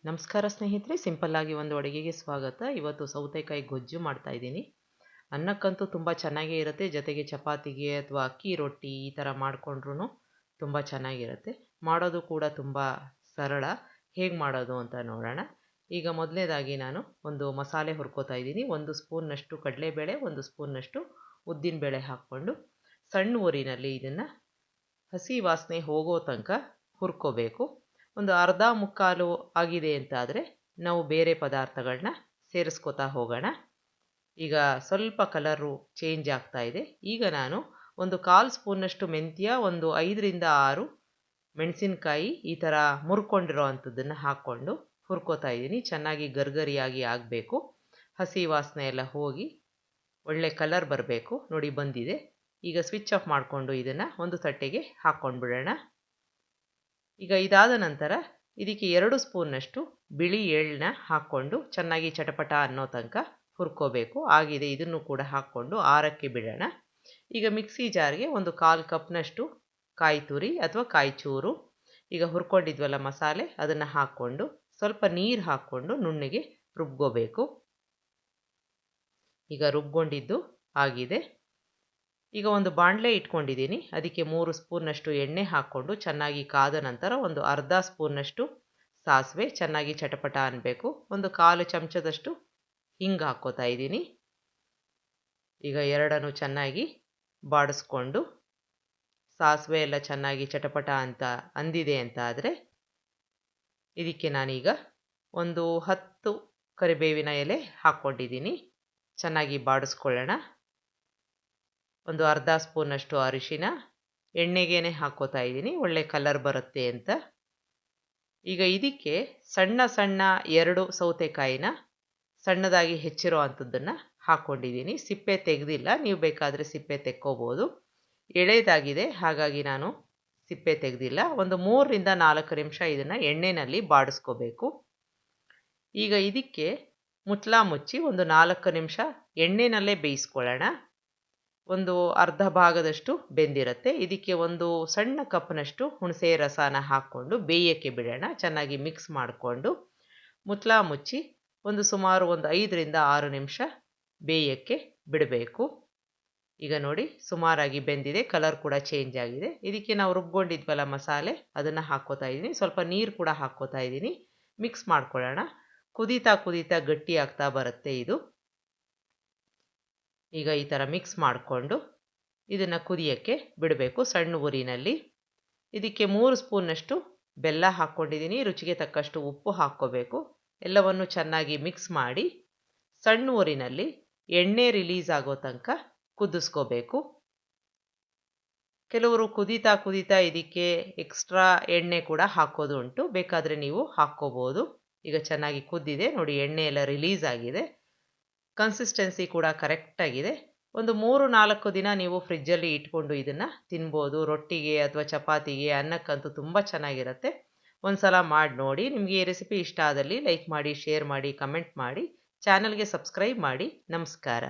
ನಮಸ್ಕಾರ ಸ್ನೇಹಿತರೆ, ಸಿಂಪಲ್ ಆಗಿ ಒಂದು ಅಡುಗೆಗೆ ಸ್ವಾಗತ. ಇವತ್ತು ಸೌತೆಕಾಯಿ ಗೊಜ್ಜು ಮಾಡ್ತಾ ಇದ್ದೀನಿ. ಅನ್ನಕ್ಕಂತೂ ತುಂಬ ಚೆನ್ನಾಗೇ ಇರುತ್ತೆ, ಜೊತೆಗೆ ಚಪಾತಿಗೆ ಅಥವಾ ಅಕ್ಕಿ ರೊಟ್ಟಿ ಈ ಥರ ಮಾಡಿಕೊಂಡ್ರೂ ತುಂಬ ಚೆನ್ನಾಗಿರುತ್ತೆ. ಮಾಡೋದು ಕೂಡ ತುಂಬ ಸರಳ. ಹೇಗೆ ಮಾಡೋದು ಅಂತ ನೋಡೋಣ. ಈಗ ಮೊದಲನೇದಾಗಿ ನಾನು ಒಂದು ಮಸಾಲೆ ಹುರ್ಕೋತಾ ಇದ್ದೀನಿ. 1 ಸ್ಪೂನ್ನಷ್ಟು ಕಡಲೆಬೇಳೆ, 1 ಸ್ಪೂನ್ನಷ್ಟು ಉದ್ದಿನಬೇಳೆ ಹಾಕ್ಕೊಂಡು ಸಣ್ಣ ಊರಿನಲ್ಲಿ ಇದನ್ನು ಹಸಿ ವಾಸನೆ ಹೋಗೋ ತನಕ ಹುರ್ಕೋಬೇಕು. ಒಂದು ಅರ್ಧ ಮುಕ್ಕಾಲು ಆಗಿದೆ ಅಂತಾದರೆ ನಾವು ಬೇರೆ ಪದಾರ್ಥಗಳನ್ನ ಸೇರಿಸ್ಕೋತಾ ಹೋಗೋಣ. ಈಗ ಸ್ವಲ್ಪ ಕಲರು ಚೇಂಜ್ ಆಗ್ತಾ ಇದೆ. ಈಗ ನಾನು ಒಂದು 1/4 ಸ್ಪೂನ್ನಷ್ಟು ಮೆಂತ್ಯ, ಒಂದು 5ರಿಂದ 6 ಮೆಣಸಿನ್ಕಾಯಿ ಈ ಥರ ಮುರ್ಕೊಂಡಿರೋ ಅಂಥದ್ದನ್ನು ಹಾಕ್ಕೊಂಡು ಹುರ್ಕೋತಾ ಇದ್ದೀನಿ. ಚೆನ್ನಾಗಿ ಗರ್ಗರಿಯಾಗಿ ಆಗಬೇಕು. ಹಸಿ ವಾಸನೆ ಎಲ್ಲ ಹೋಗಿ ಒಳ್ಳೆ ಕಲರ್ ಬರಬೇಕು. ನೋಡಿ, ಬಂದಿದೆ. ಈಗ ಸ್ವಿಚ್ ಆಫ್ ಮಾಡಿಕೊಂಡು ಇದನ್ನು ಒಂದು ತಟ್ಟೆಗೆ ಹಾಕ್ಕೊಂಡು ಬಿಡೋಣ. ಈಗ ಇದಾದ ನಂತರ ಇದಕ್ಕೆ 2 ಸ್ಪೂನ್ನಷ್ಟು ಬಿಳಿ ಎಳ್ಳನ್ನ ಹಾಕ್ಕೊಂಡು ಚೆನ್ನಾಗಿ ಚಟಪಟ ಅನ್ನೋ ತನಕ ಹುರ್ಕೋಬೇಕು. ಆಗಿದೆ, ಇದನ್ನು ಕೂಡ ಹಾಕ್ಕೊಂಡು ಆರಕ್ಕೆ ಬಿಡೋಣ. ಈಗ ಮಿಕ್ಸಿ ಜಾರ್ಗೆ ಒಂದು 1/4 ಕಪ್ನಷ್ಟು ಕಾಯಿ ತುರಿ ಅಥವಾ ಕಾಯಿ ಚೂರು, ಈಗ ಹುರ್ಕೊಂಡಿದ್ವಲ್ಲ ಮಸಾಲೆ, ಅದನ್ನು ಹಾಕ್ಕೊಂಡು ಸ್ವಲ್ಪ ನೀರು ಹಾಕ್ಕೊಂಡು ನುಣ್ಣಗೆ ರುಬ್ಕೋಬೇಕು. ಈಗ ರುಬ್ಕೊಂಡಿದ್ದು ಆಗಿದೆ. ಈಗ ಒಂದು ಬಾಣಲೆ ಇಟ್ಕೊಂಡಿದ್ದೀನಿ. ಅದಕ್ಕೆ 3 ಸ್ಪೂನ್ನಷ್ಟು ಎಣ್ಣೆ ಹಾಕ್ಕೊಂಡು ಚೆನ್ನಾಗಿ ಕಾದ ನಂತರ ಒಂದು ಅರ್ಧ ಸ್ಪೂನ್ನಷ್ಟು ಸಾಸಿವೆ ಚೆನ್ನಾಗಿ ಚಟಪಟ ಅನ್ನಬೇಕು. ಒಂದು 1/4 ಚಮಚದಷ್ಟು ಹಿಂಗೆ ಹಾಕ್ಕೋತಾ ಇದ್ದೀನಿ. ಈಗ ಎರಡನ್ನು ಚೆನ್ನಾಗಿ ಬಾಡಿಸ್ಕೊಂಡು ಸಾಸಿವೆ ಎಲ್ಲ ಚೆನ್ನಾಗಿ ಚಟಪಟ ಅಂತ ಅಂದಿದೆ ಅಂತ ಆದರೆ ಇದಕ್ಕೆ ನಾನೀಗ ಒಂದು 10 ಕರಿಬೇವಿನ ಎಲೆ ಹಾಕ್ಕೊಂಡಿದ್ದೀನಿ. ಚೆನ್ನಾಗಿ ಬಾಡಿಸ್ಕೊಳ್ಳೋಣ. ಒಂದು ಅರ್ಧ ಸ್ಪೂನಷ್ಟು ಅರಿಶಿನ ಎಣ್ಣೆಗೇನೆ ಹಾಕ್ಕೋತಾ ಇದ್ದೀನಿ, ಒಳ್ಳೆ ಕಲರ್ ಬರುತ್ತೆ ಅಂತ. ಈಗ ಇದಕ್ಕೆ ಸಣ್ಣ ಸಣ್ಣ 2 ಸೌತೆಕಾಯಿನ ಸಣ್ಣದಾಗಿ ಹೆಚ್ಚಿರೋ ಅಂಥದ್ದನ್ನು ಹಾಕ್ಕೊಂಡಿದ್ದೀನಿ. ಸಿಪ್ಪೆ ತೆಗೆದಿಲ್ಲ, ನೀವು ಬೇಕಾದರೆ ಸಿಪ್ಪೆ ತೆಕ್ಕೋಬೋದು. ಎಳೆದಾಗಿದೆ, ಹಾಗಾಗಿ ನಾನು ಸಿಪ್ಪೆ ತೆಗೆದಿಲ್ಲ. ಒಂದು 3ರಿಂದ 4 ನಿಮಿಷ ಇದನ್ನು ಎಣ್ಣೆಯಲ್ಲಿ ಬಾಡಿಸ್ಕೋಬೇಕು. ಈಗ ಇದಕ್ಕೆ ಮುಚ್ಚಳ ಮುಚ್ಚಿ ಒಂದು 4 ನಿಮಿಷ ಎಣ್ಣೆನಲ್ಲೇ ಬೇಯಿಸ್ಕೊಳ್ಳೋಣ. ಒಂದು ಅರ್ಧ ಭಾಗದಷ್ಟು ಬೆಂದಿರುತ್ತೆ. ಇದಕ್ಕೆ ಒಂದು ಸಣ್ಣ ಕಪ್ನಷ್ಟು ಹುಣಸೆ ರಸನ ಹಾಕ್ಕೊಂಡು ಬೇಯಕ್ಕೆ ಬಿಡೋಣ. ಚೆನ್ನಾಗಿ ಮಿಕ್ಸ್ ಮಾಡಿಕೊಂಡು ಮುಚ್ಚಳ ಮುಚ್ಚಿ ಸುಮಾರು 5ರಿಂದ 6 ನಿಮಿಷ ಬೇಯಕ್ಕೆ ಬಿಡಬೇಕು. ಈಗ ನೋಡಿ, ಸುಮಾರಾಗಿ ಬೆಂದಿದೆ, ಕಲರ್ ಕೂಡ ಚೇಂಜ್ ಆಗಿದೆ. ಇದಕ್ಕೆ ನಾವು ರುಬ್ಕೊಂಡಿದ್ವಲ್ಲ ಮಸಾಲೆ, ಅದನ್ನು ಹಾಕ್ಕೋತಾ ಇದ್ದೀನಿ. ಸ್ವಲ್ಪ ನೀರು ಕೂಡ ಹಾಕ್ಕೋತಾ ಇದ್ದೀನಿ. ಮಿಕ್ಸ್ ಮಾಡ್ಕೊಳ್ಳೋಣ. ಕುದೀತಾ ಕುದೀತಾ ಗಟ್ಟಿ ಆಗ್ತಾ ಬರುತ್ತೆ ಇದು. ಈಗ ಈ ಥರ ಮಿಕ್ಸ್ ಮಾಡಿಕೊಂಡು ಇದನ್ನು ಕುದಿಯೋಕ್ಕೆ ಬಿಡಬೇಕು ಸಣ್ಣ ಊರಿನಲ್ಲಿ. ಇದಕ್ಕೆ 3 ಸ್ಪೂನ್ನಷ್ಟು ಬೆಲ್ಲ ಹಾಕ್ಕೊಂಡಿದ್ದೀನಿ. ರುಚಿಗೆ ತಕ್ಕಷ್ಟು ಉಪ್ಪು ಹಾಕ್ಕೋಬೇಕು. ಎಲ್ಲವನ್ನು ಚೆನ್ನಾಗಿ ಮಿಕ್ಸ್ ಮಾಡಿ ಸಣ್ಣ ಊರಿನಲ್ಲಿ ಎಣ್ಣೆ ರಿಲೀಸ್ ಆಗೋ ತನಕ ಕುದಿಸ್ಕೋಬೇಕು. ಕೆಲವರು ಕುದೀತಾ ಕುದೀತಾ ಇದಕ್ಕೆ ಎಕ್ಸ್ಟ್ರಾ ಎಣ್ಣೆ ಕೂಡ ಹಾಕೋದು ಉಂಟು, ಬೇಕಾದರೆ ನೀವು ಹಾಕ್ಕೋಬೋದು. ಈಗ ಚೆನ್ನಾಗಿ ಕುದ್ದಿದೆ ನೋಡಿ, ಎಣ್ಣೆ ಎಲ್ಲ ರಿಲೀಸ್ ಆಗಿದೆ. ಕನ್ಸಿಸ್ಟೆನ್ಸಿ ಕೂಡ ಕರೆಕ್ಟಾಗಿದೆ. ಒಂದು 3-4 ದಿನ ನೀವು ಫ್ರಿಜ್ಜಲ್ಲಿ ಇಟ್ಕೊಂಡು ಇದನ್ನು ತಿನ್ಬೋದು. ರೊಟ್ಟಿಗೆ ಅಥವಾ ಚಪಾತಿಗೆ, ಅನ್ನಕ್ಕಂತೂ ತುಂಬ ಚೆನ್ನಾಗಿರುತ್ತೆ. ಒಂದು ಸಲ ಮಾಡಿ ನೋಡಿ. ನಿಮಗೆ ಈ ರೆಸಿಪಿ ಇಷ್ಟ ಆದಲ್ಲಿ ಲೈಕ್ ಮಾಡಿ, ಶೇರ್ ಮಾಡಿ, ಕಮೆಂಟ್ ಮಾಡಿ, ಚಾನಲ್ಗೆ ಸಬ್ಸ್ಕ್ರೈಬ್ ಮಾಡಿ. ನಮಸ್ಕಾರ.